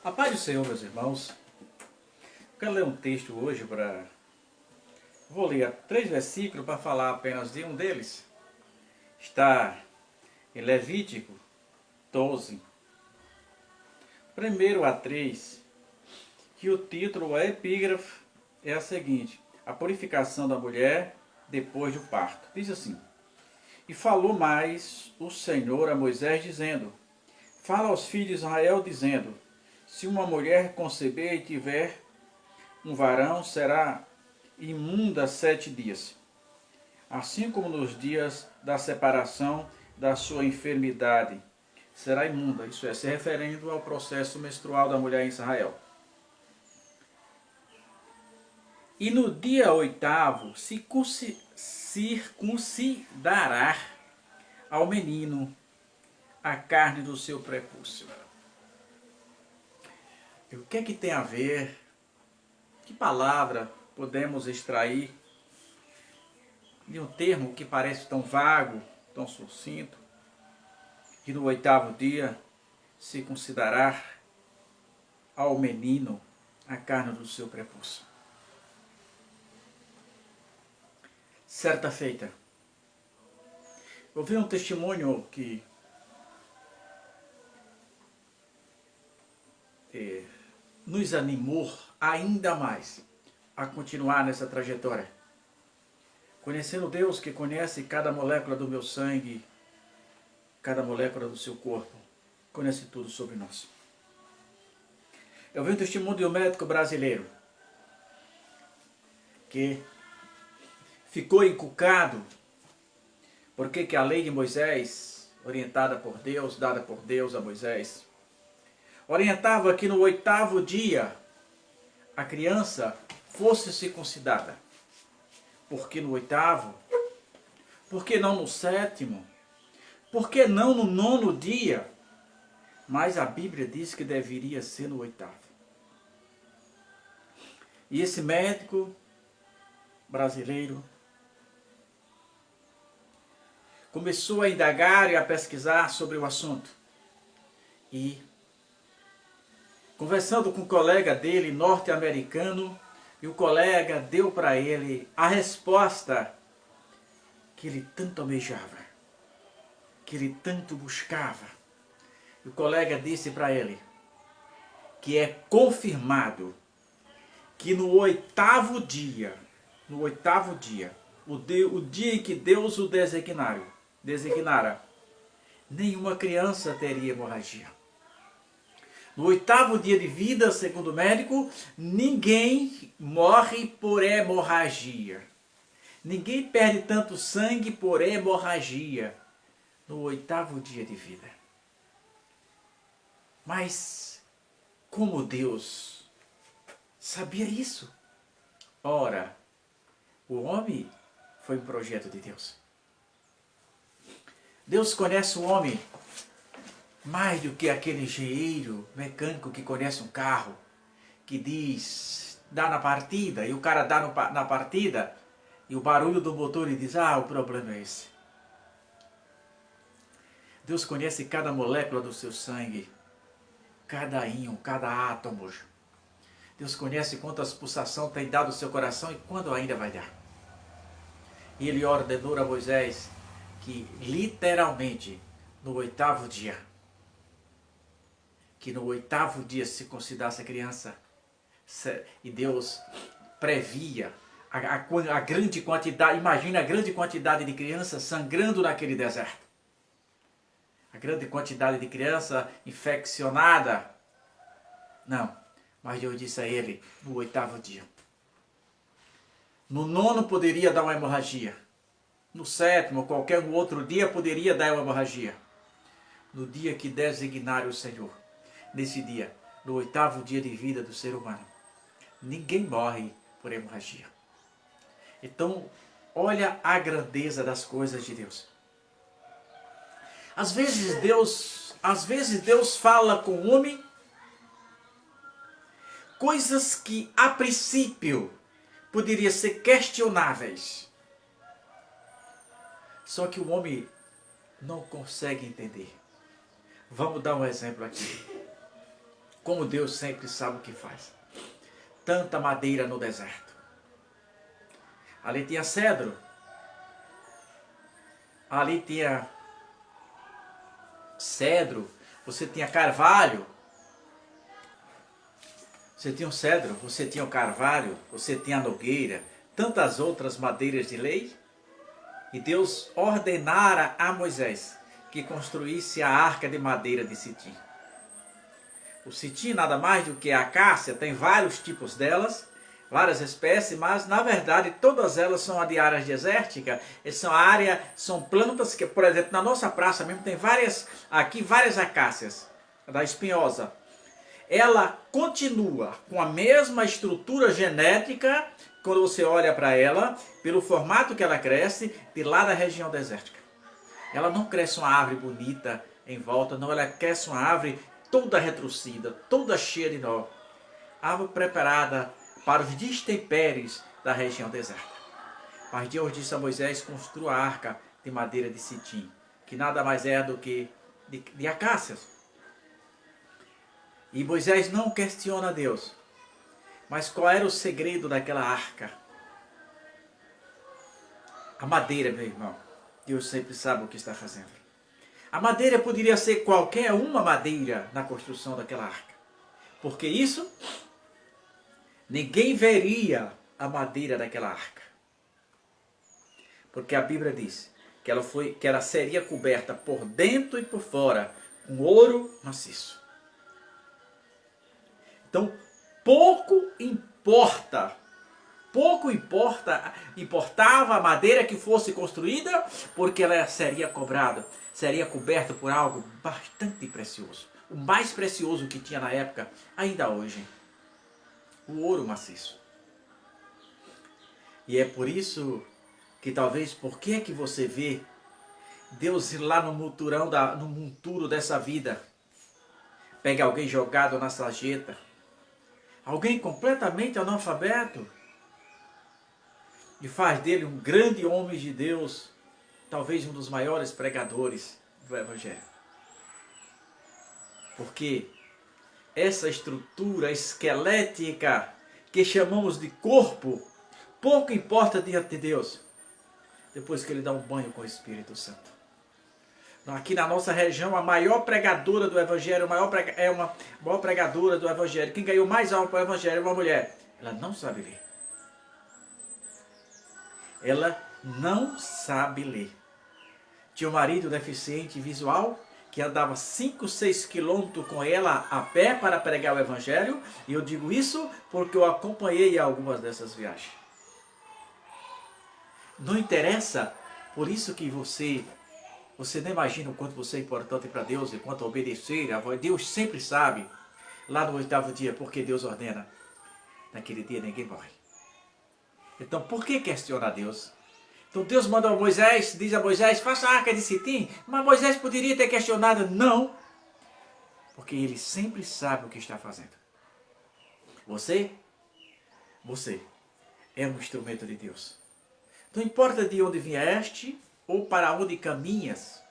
A paz do Senhor, meus irmãos. Quero ler um texto hoje para... Vou ler 3 versículos para falar apenas de um deles. Está em Levítico 12, 1 a 3, que o título, a epígrafe, é a seguinte: a purificação da mulher depois do parto. Diz assim: E falou mais o Senhor a Moisés, dizendo: Fala aos filhos de Israel, dizendo: Se uma mulher conceber e tiver um varão, será imunda 7 dias, assim como nos dias da separação da sua enfermidade. Será imunda, isso é, se referindo ao processo menstrual da mulher em Israel. E no dia 8º se circuncidará ao menino a carne do seu prepúcio. E o que é que tem a ver? Que palavra podemos extrair de um termo que parece tão vago, tão sucinto, que no 8º dia se considerar ao menino a carne do seu prepúcio? Certa feita, eu vi um testemunho que nos animou ainda mais a continuar nessa trajetória. Conhecendo Deus que conhece cada molécula do meu sangue, cada molécula do seu corpo, conhece tudo sobre nós. Eu vi um testemunho de um médico brasileiro que ficou encucado porque que a lei de Moisés, orientada por Deus, dada por Deus a Moisés, orientava que no 8º dia a criança fosse circuncidada. Por que no 8º? Por que não no 7º? Por que não no 9º dia? Mas a Bíblia diz que deveria ser no 8º. E esse médico brasileiro começou a indagar e a pesquisar sobre o assunto. E, conversando com um colega dele, norte-americano, e o colega deu para ele a resposta que ele tanto almejava, que ele tanto buscava. E o colega disse para ele que é confirmado que no 8º dia, o dia em que Deus o designara, nenhuma criança teria hemorragia. No 8º dia de vida, segundo o médico, ninguém morre por hemorragia. Ninguém perde tanto sangue por hemorragia no 8º dia de vida. Mas como Deus sabia isso? Ora, o homem foi um projeto de Deus. Deus conhece o homem mais do que aquele engenheiro mecânico que conhece um carro, que diz, dá na partida, e o cara dá na partida, e o barulho do motor e diz, o problema é esse. Deus conhece cada molécula do seu sangue, cada íon, cada átomo. Deus conhece quantas pulsações tem dado o seu coração e quando ainda vai dar. E ele ordenou a Moisés que literalmente no 8º dia, se considerasse a criança, e Deus previa a grande quantidade, imagina a grande quantidade de crianças sangrando naquele deserto. A grande quantidade de criança infeccionada. Não, mas Deus disse a ele, no 8º dia. No 9º poderia dar uma hemorragia. No 7º, qualquer outro dia poderia dar uma hemorragia. No dia que designar o Senhor, nesse dia, no 8º dia de vida do ser humano, ninguém morre por hemorragia. Então, olha a grandeza das coisas de Deus. Às vezes Deus fala com o homem coisas que a princípio poderiam ser questionáveis. Só que o homem não consegue entender. Vamos dar um exemplo aqui. Como Deus sempre sabe o que faz. Tanta madeira no deserto. Ali tinha cedro. Ali tinha cedro. Você tinha carvalho. Você tinha o cedro, você tinha o carvalho, você tinha a nogueira, tantas outras madeiras de lei. E Deus ordenara a Moisés que construísse a arca de madeira de Sitim. O Sitim nada mais do que a acácia, tem vários tipos delas, várias espécies, mas na verdade todas elas são de áreas desérticas, são plantas que, por exemplo, na nossa praça mesmo tem várias acácias, da espinhosa. Ela continua com a mesma estrutura genética, quando você olha para ela, pelo formato que ela cresce, de lá da região desértica. Ela não cresce uma árvore bonita em volta, não, ela cresce uma árvore toda retorcida, toda cheia de nó. Árvore preparada para os destempéres da região deserta. Mas Deus disse a Moisés: construa a arca de madeira de Sitim, que nada mais é do que de acácias. E Moisés não questiona Deus. Mas qual era o segredo daquela arca? A madeira, meu irmão. Deus sempre sabe o que está fazendo. A madeira poderia ser qualquer uma madeira na construção daquela arca. Porque isso, ninguém veria a madeira daquela arca. Porque a Bíblia diz que ela seria coberta por dentro e por fora com ouro maciço. Então, importava a madeira que fosse construída, porque ela seria coberta por algo bastante precioso. O mais precioso que tinha na época, ainda hoje, o ouro maciço. E é por isso que talvez, por que é que você vê Deus ir lá no monturo dessa vida, pega alguém jogado na sarjeta, alguém completamente analfabeto, e faz dele um grande homem de Deus, talvez um dos maiores pregadores do Evangelho. Porque essa estrutura esquelética que chamamos de corpo, pouco importa diante de Deus, depois que ele dá um banho com o Espírito Santo. Aqui na nossa região, a maior pregadora do Evangelho, é uma maior pregadora do Evangelho. Quem ganhou mais alma para o Evangelho é uma mulher. Ela não sabe ler. Ela não sabe ler. Tinha um marido deficiente visual que andava 5, 6 quilômetros com ela a pé para pregar o Evangelho. E eu digo isso porque eu acompanhei algumas dessas viagens. Não interessa, por isso que você não imagina o quanto você é importante para Deus e quanto obedecer a voz. Deus sempre sabe, lá no 8º dia, porque Deus ordena. Naquele dia ninguém morre. Então por que questionar Deus? Então Deus manda a Moisés, diz a Moisés, faça a arca de Sitim. Mas Moisés poderia ter questionado, não. Porque ele sempre sabe o que está fazendo. Você é um instrumento de Deus. Não importa de onde vieste ou para onde caminhas,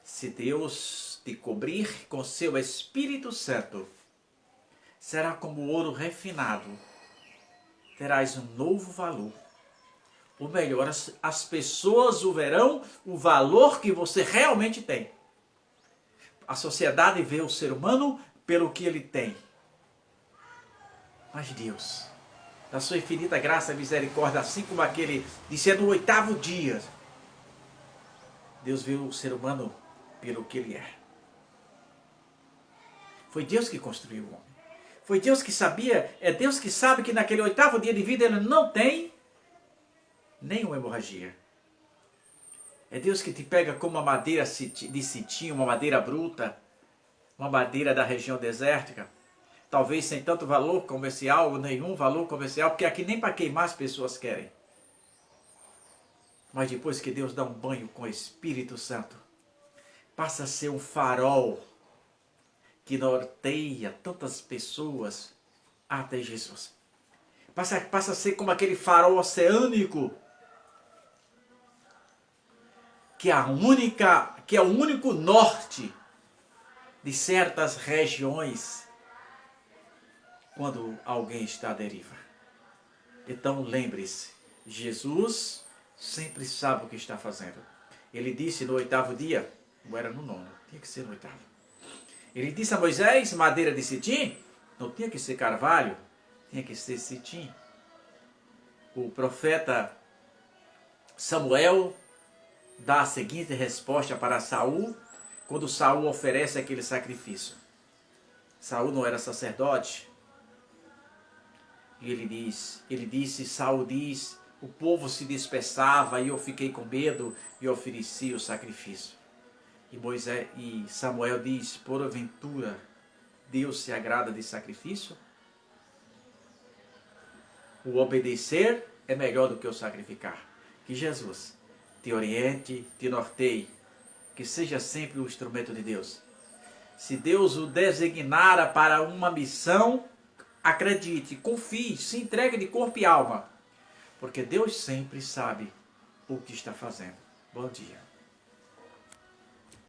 se Deus te cobrir com seu Espírito Santo, será como ouro refinado, terás um novo valor. Ou melhor, as pessoas verão o valor que você realmente tem. A sociedade vê o ser humano pelo que ele tem. Mas Deus, na sua infinita graça e misericórdia, assim como aquele disse no 8º dia, Deus viu o ser humano pelo que ele é. Foi Deus que construiu o homem. Foi Deus que sabia, é Deus que sabe que naquele 8º dia de vida ele não tem nenhuma hemorragia. É Deus que te pega como uma madeira de Sitim, uma madeira bruta, uma madeira da região desértica, talvez sem tanto valor comercial, ou nenhum valor comercial, porque aqui nem para queimar as pessoas querem. Mas depois que Deus dá um banho com o Espírito Santo, passa a ser um farol que norteia tantas pessoas até Jesus. Passa a ser como aquele farol oceânico, que é o único norte de certas regiões quando alguém está à deriva. Então lembre-se, Jesus sempre sabe o que está fazendo. Ele disse no 8º dia, não era no 9º, tinha que ser no 8º. Ele disse a Moisés, madeira de cetim, não tinha que ser carvalho, tinha que ser cetim. O profeta Samuel dá a seguinte resposta para Saul, quando Saul oferece aquele sacrifício. Saul não era sacerdote. E Saul diz, o povo se dispersava e eu fiquei com medo e ofereci o sacrifício. E Samuel diz, porventura Deus se agrada de sacrifício? O obedecer é melhor do que o sacrificar. Que Jesus te oriente, te norteie, que seja sempre o instrumento de Deus. Se Deus o designara para uma missão, acredite, confie, se entregue de corpo e alma, porque Deus sempre sabe o que está fazendo. Bom dia.